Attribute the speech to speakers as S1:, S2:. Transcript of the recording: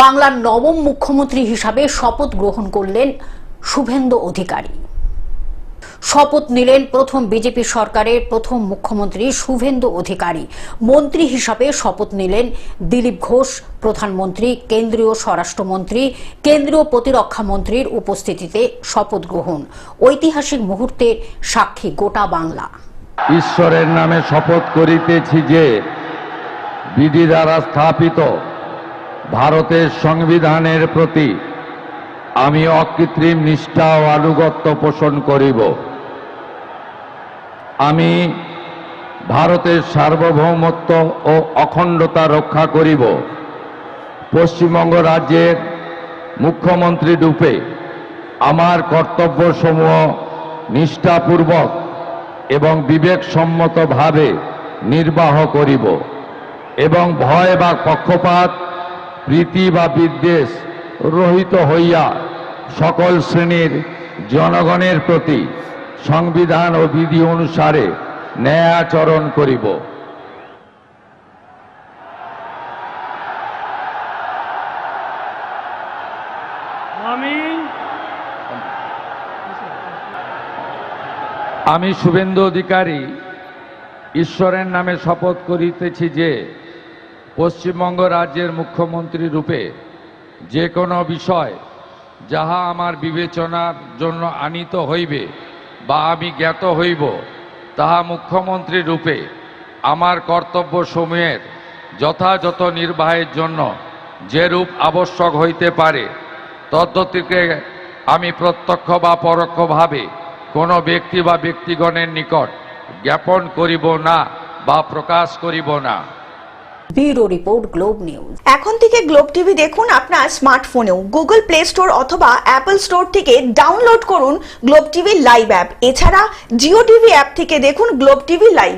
S1: বাংলার নবম মুখ্যমন্ত্রী হিসাবে শপথ গ্রহণ করলেন শুভেন্দু অধিকারী। শপথ নিলেন প্রথম বিজেপি সরকারের প্রথম মুখ্যমন্ত্রী শুভেন্দু অধিকারী। মন্ত্রী হিসাবে শপথ নিলেন দিলীপ ঘোষ। প্রধানমন্ত্রী, কেন্দ্রীয় স্বরাষ্ট্রমন্ত্রী, কেন্দ্রীয় প্রতিরক্ষা মন্ত্রীর উপস্থিতিতে শপথ গ্রহণ। ঐতিহাসিক মুহূর্তের সাক্ষী গোটা বাংলা।
S2: ঈশ্বরের নামে শপথ করিতেছি যে বিধি দ্বারা স্থাপিত ভারতের সংবিধানের প্রতি আমি অকৃত্রিম নিষ্ঠা ও আনুগত্য পোষণ করিব। আমি ভারতের সার্বভৌমত্ব ও অখণ্ডতা রক্ষা করিব। পশ্চিমবঙ্গ রাজ্যের মুখ্যমন্ত্রী রূপে আমার কর্তব্যসমূহ নিষ্ঠাপূর্বক এবং বিবেকসম্মতভাবে নির্বাহ করিব এবং ভয় বা পক্ষপাত, প্রীতি বা বিদ্বেষ রহিত হইয়া সকল শ্রেণীর জনগণের প্রতি সংবিধান ও বিধি অনুসারে ন্যায় আচরণ করিব। আমি শুভেন্দু অধিকারী ঈশ্বরের নামে শপথ করিতেছি যে পশ্চিমবঙ্গ রাজ্যের মুখ্যমন্ত্রী রূপে যে কোনো বিষয় যাহা আমার বিবেচনার জন্য আনীত হইবে বা আমি জ্ঞাত হইব, তাহা মুখ্যমন্ত্রী রূপে আমার কর্তব্যসমূহের যথাযথ নির্বাহের জন্য যেরূপ আবশ্যক হইতে পারে তদ্গতিকে আমি প্রত্যক্ষ বা পরোক্ষভাবে কোনো ব্যক্তি বা ব্যক্তিগণের নিকট জ্ঞাপন করিব না বা প্রকাশ করিব না।
S1: Bureau report, globe news.
S3: এখন থেকে গ্লোব টিভি দেখুন আপনার স্মার্টফোনেও। গুগল প্লে স্টোর অথবা অ্যাপল স্টোর থেকে ডাউনলোড করুন গ্লোব টিভি লাইভ অ্যাপ। এছাড়া জিও টিভি অ্যাপ থেকে দেখুন গ্লোব টিভি লাইভ।